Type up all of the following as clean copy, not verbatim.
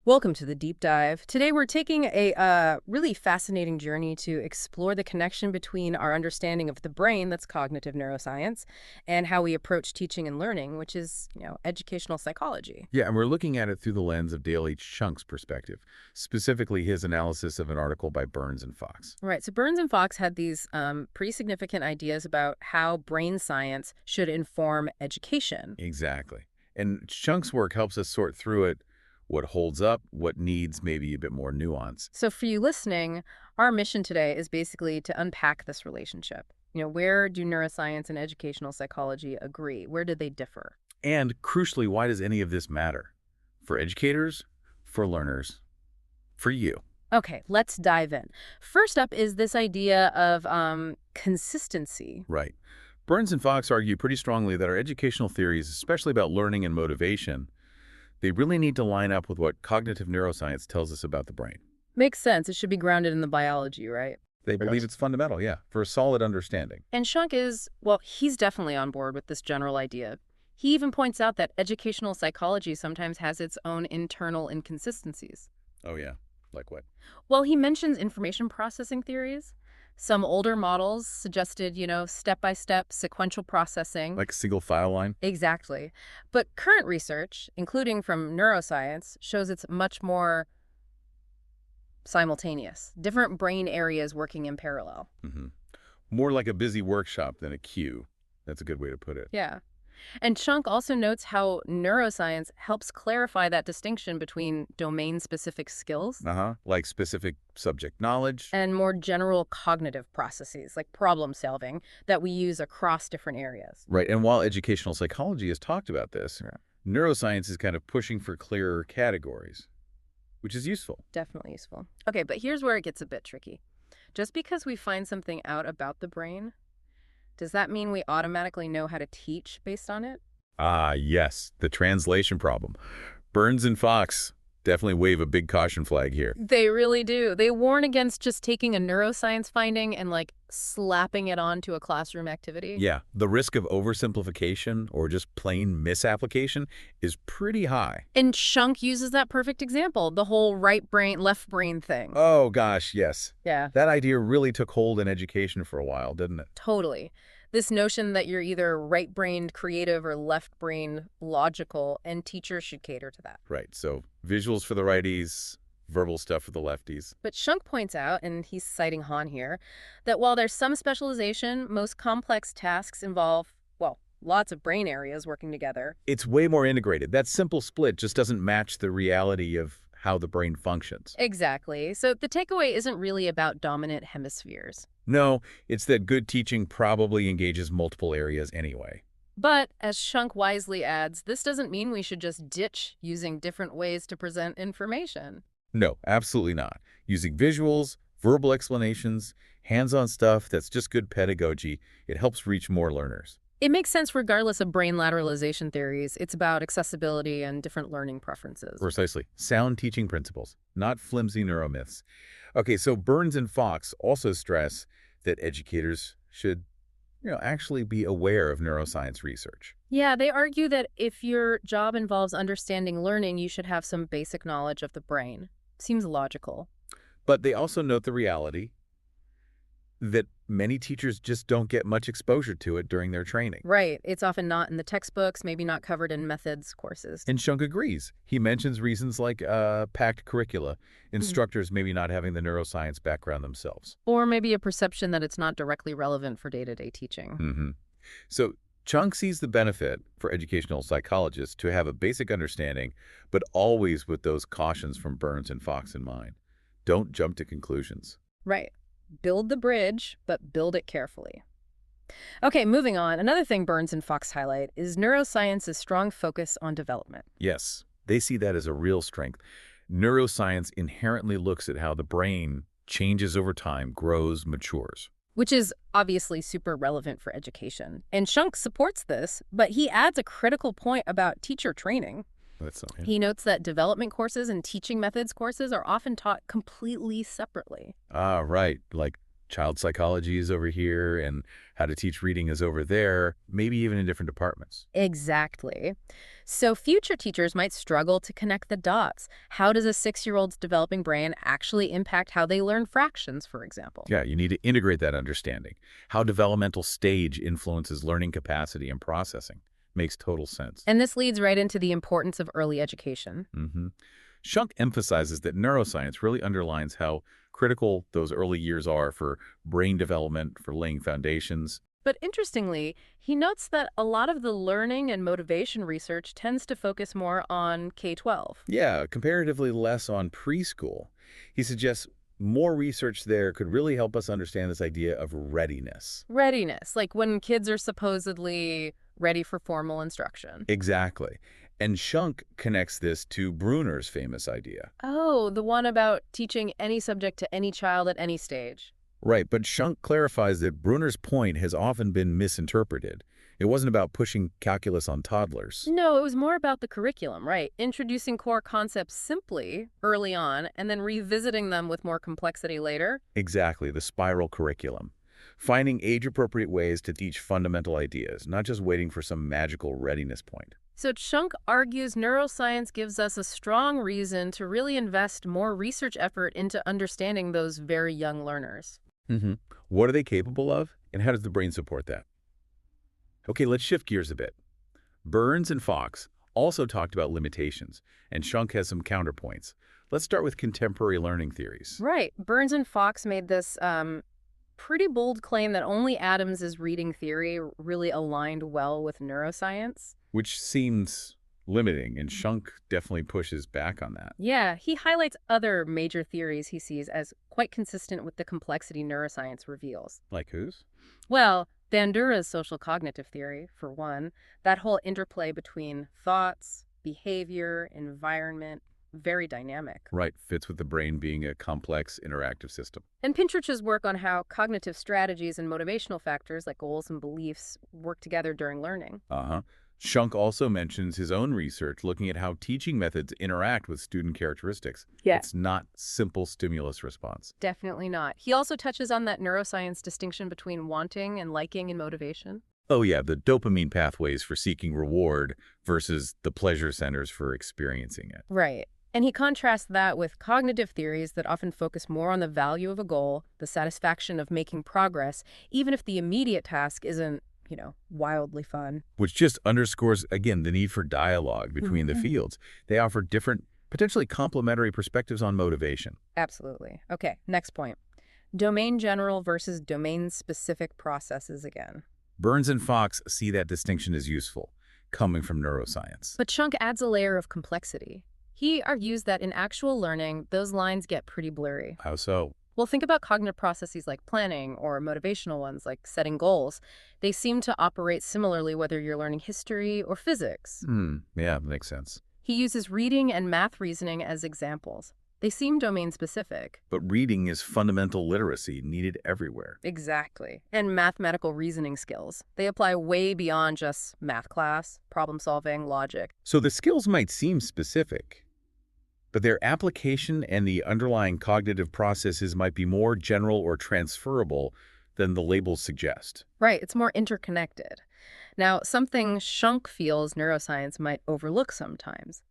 Welcome to the deep dive. Today we're taking a really fascinating journey to explore the connection between our understanding of the brain, that's cognitive neuroscience, and how we approach teaching and learning, which is, educational psychology. Yeah, and we're looking at it through the lens of Dale H. Chunk's perspective, specifically his analysis of an article by Burns and Fox. Right, so Burns and Fox had these pretty significant ideas about how brain science should inform education. Exactly. And Chunk's work helps us sort through it, what holds up, what needs maybe a bit more nuance. So for you listening, our mission today is basically to unpack this relationship. Where do neuroscience and educational psychology agree? Where do they differ? And crucially, why does any of this matter? For educators, for learners, for you. Okay, let's dive in. First up is this idea of consistency. Right. Burns and Fox argue pretty strongly that our educational theories, especially about learning and motivation, they really need to line up with what cognitive neuroscience tells us about the brain. Makes sense. It should be grounded in the biology, right? They believe it's fundamental, yeah, for a solid understanding. And Schunk is, well, he's definitely on board with this general idea. He even points out that educational psychology sometimes has its own internal inconsistencies. Oh, yeah. Like what? Well, he mentions information processing theories. Some older models suggested, step-by-step sequential processing. Like a single file line? Exactly. But current research, including from neuroscience, shows it's much more simultaneous. Different brain areas working in parallel. Mm-hmm. More like a busy workshop than a queue. That's a good way to put it. Yeah. And Schunk also notes how neuroscience helps clarify that distinction between domain-specific skills Like specific subject knowledge. and more general cognitive processes, like problem solving, that we use across different areas. Right, and while educational psychology has talked about this, Yeah. neuroscience is kind of pushing for clearer categories, which is useful. Definitely useful. Okay, but here's where it gets a bit tricky. Just because we find something out about the brain, does that mean we automatically know how to teach based on it? Ah, yes, the translation problem. Burns and Fox definitely wave a big caution flag here. They really do. They warn against just taking a neuroscience finding and slapping it onto a classroom activity. Yeah, the risk of oversimplification or just plain misapplication is pretty high. And Schunk uses that perfect example, the whole right brain, left brain thing. Oh gosh, yes. Yeah, That idea really took hold in education for a while, didn't it? totally. This notion that you're either right-brained creative or left-brained logical, and teachers should cater to that. Right, so visuals for the righties, verbal stuff for the lefties. But Schunk points out, and he's citing Hahn here, that while there's some specialization, most complex tasks involve, well, lots of brain areas working together. It's way more integrated. That simple split just doesn't match the reality of how the brain functions. Exactly. So the takeaway isn't really about dominant hemispheres. No, it's that good teaching probably engages multiple areas anyway. But, as Schunk wisely adds, this doesn't mean we should just ditch using different ways to present information. No, absolutely not. Using visuals, verbal explanations, hands-on stuff that's just good pedagogy, it helps reach more learners. It makes sense regardless of brain lateralization theories. It's about accessibility and different learning preferences. Precisely. Sound teaching principles, not flimsy neuromyths. Okay, so Burns and Fox also stress that educators should, actually be aware of neuroscience research. Yeah, they argue that if your job involves understanding learning, you should have some basic knowledge of the brain. Seems logical. But they also note the reality that many teachers just don't get much exposure to it during their training. Right. It's often not in the textbooks, maybe not covered in methods courses. And Schunk agrees. He mentions reasons like packed curricula, instructors maybe not having the neuroscience background themselves. Or maybe a perception that it's not directly relevant for day-to-day teaching. So Schunk sees the benefit for educational psychologists to have a basic understanding, but always with those cautions from Burns and Fox in mind. Don't jump to conclusions. Right. Build the bridge, but build it carefully. Okay, moving on. Another thing Burns and Fox highlight is neuroscience's strong focus on development. Yes, they see that as a real strength. Neuroscience inherently looks at how the brain changes over time, grows, matures. Which is obviously super relevant for education. And Schunk supports this, but he adds a critical point about teacher training. That's okay. He notes that development courses and teaching methods courses are often taught completely separately. Ah, right. Like Child psychology is over here, and how to teach reading is over there, maybe even in different departments. Exactly. So future teachers might struggle to connect the dots. How does a 6-year-old's developing brain actually impact how they learn fractions, for example? Yeah, you need to integrate that understanding. How developmental stage influences learning capacity and processing. Makes total sense. And this leads right into the importance of early education. hmm Shunk emphasizes that neuroscience really underlines how critical those early years are for brain development, for laying foundations. But interestingly, he notes that a lot of the learning and motivation research tends to focus more on K-12. Yeah, comparatively less on preschool. He suggests more research there could really help us understand this idea of readiness. Readiness, like when kids are supposedly ready for formal instruction. Exactly. And Shunk connects this to Bruner's famous idea. Oh, the one about teaching any subject to any child at any stage. Right, but Shunk clarifies that Bruner's point has often been misinterpreted. It wasn't about pushing calculus on toddlers. No, it was more about the curriculum, right? Introducing core concepts simply early on and then revisiting them with more complexity later. Exactly, the spiral curriculum. Finding age-appropriate ways to teach fundamental ideas, not just waiting for some magical readiness point. So Chunk argues neuroscience gives us a strong reason to really invest more research effort into understanding those very young learners. hmm What are they capable of, and how does the brain support that? Okay, let's shift gears a bit. Burns and Fox also talked about limitations, and Shunk has some counterpoints. Let's start with contemporary learning theories, Right. Burns and Fox made this pretty bold claim that only Adams's reading theory really aligned well with neuroscience. which seems limiting, and Shunk definitely pushes back on that. Yeah, he highlights other major theories he sees as quite consistent with the complexity neuroscience reveals. Like whose? Well, Bandura's social cognitive theory, for one, that whole interplay between thoughts, behavior, environment, very dynamic. Right, fits with the brain being a complex, interactive system. And Pintrich's work on how cognitive strategies and motivational factors like goals and beliefs work together during learning. Uh-huh. Shunk also mentions his own research looking at how teaching methods interact with student characteristics. Yeah. It's not simple stimulus response. Definitely not. He also touches on that neuroscience distinction between wanting and liking and motivation. Oh yeah, the dopamine pathways for seeking reward versus the pleasure centers for experiencing it. Right. And he contrasts that with cognitive theories that often focus more on the value of a goal, the satisfaction of making progress, even if the immediate task isn't, wildly fun. Which just underscores, again, the need for dialogue between the fields. They offer different, potentially complementary perspectives on motivation. Absolutely. Okay, next point. Domain general versus domain-specific processes again. Burns and Fox see that distinction as useful, coming from neuroscience. But Chunk adds a layer of complexity. He argues that in actual learning, those lines get pretty blurry. How so? Well, think about cognitive processes like planning or motivational ones like setting goals. They seem to operate similarly whether you're learning history or physics. Yeah, makes sense. He uses reading and math reasoning as examples. They seem domain-specific. But reading is fundamental literacy needed everywhere. Exactly. And mathematical reasoning skills. They apply way beyond just math class, problem-solving, logic. So the skills might seem specific, but their application and the underlying cognitive processes might be more general or transferable than the labels suggest. Right, it's more interconnected. Now, something Shunk feels neuroscience might overlook sometimes.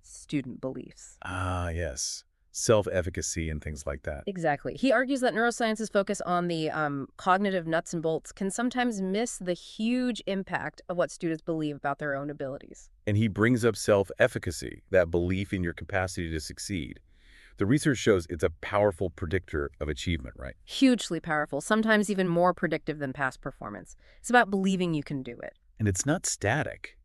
Student beliefs. Ah, yes. Self-efficacy and things like that. Exactly. He argues that neuroscience's focus on the cognitive nuts and bolts can sometimes miss the huge impact of what students believe about their own abilities. And he brings up self-efficacy, that belief in your capacity to succeed. The research shows it's a powerful predictor of achievement, right? Hugely powerful, sometimes even more predictive than past performance. It's about believing you can do it. And it's not static.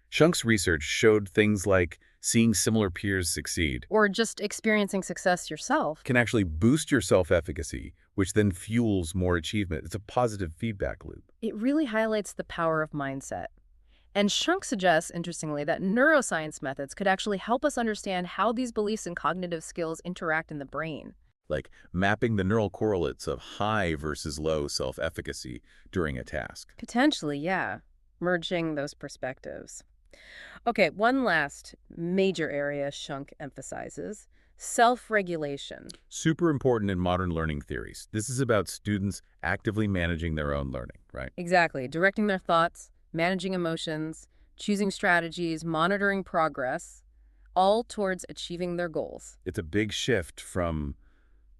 Shunk's research showed things like seeing similar peers succeed Or just experiencing success yourself. can actually boost your self-efficacy, which then fuels more achievement. It's a positive feedback loop. It really highlights the power of mindset. And Shunk suggests, interestingly, that neuroscience methods could actually help us understand how these beliefs and cognitive skills interact in the brain. Like mapping the neural correlates of high versus low self-efficacy during a task. Potentially, yeah. Merging those perspectives. Okay, one last major area Shunk emphasizes, self-regulation. Super important in modern learning theories. This is about students actively managing their own learning, right? Exactly, directing their thoughts, managing emotions, choosing strategies, monitoring progress, all towards achieving their goals. It's a big shift from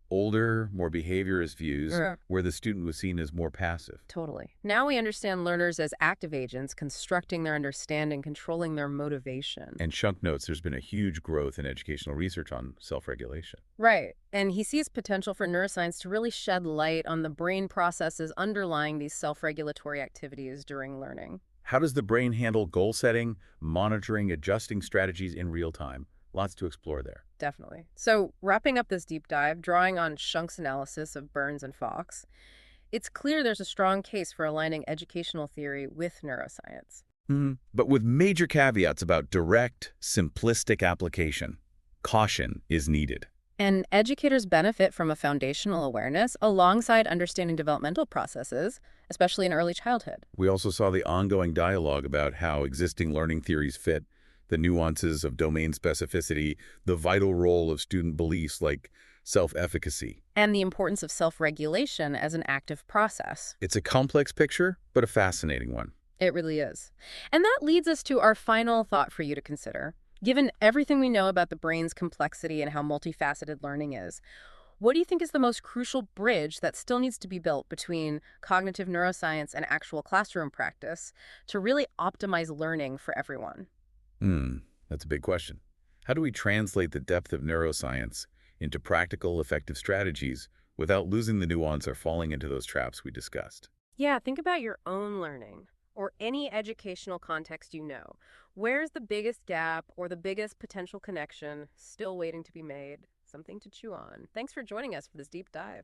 older, more behaviorist views Yeah. where the student was seen as more passive. Totally. Now we understand learners as active agents, constructing their understanding, controlling their motivation. And Shunk notes there's been a huge growth in educational research on self-regulation. Right. And he sees potential for neuroscience to really shed light on the brain processes underlying these self-regulatory activities during learning. How does the brain handle goal setting, monitoring, adjusting strategies in real time? Lots to explore there. Definitely. So, wrapping up this deep dive, drawing on Shunk's analysis of Burns and Fox, it's clear there's a strong case for aligning educational theory with neuroscience. But with major caveats about direct, simplistic application. Caution is needed. And educators benefit from a foundational awareness alongside understanding developmental processes, especially in early childhood. We also saw the ongoing dialogue about how existing learning theories fit, the nuances of domain specificity, the vital role of student beliefs like self-efficacy. And the importance of self-regulation as an active process. It's a complex picture, but a fascinating one. It really is. And that leads us to our final thought for you to consider. Given everything we know about the brain's complexity and how multifaceted learning is, what do you think is the most crucial bridge that still needs to be built between cognitive neuroscience and actual classroom practice to really optimize learning for everyone? That's a big question. How do we translate the depth of neuroscience into practical, effective strategies without losing the nuance or falling into those traps we discussed? Yeah, think about your own learning or any educational context you know. Where's the biggest gap or the biggest potential connection still waiting to be made? Something to chew on. Thanks for joining us for this deep dive.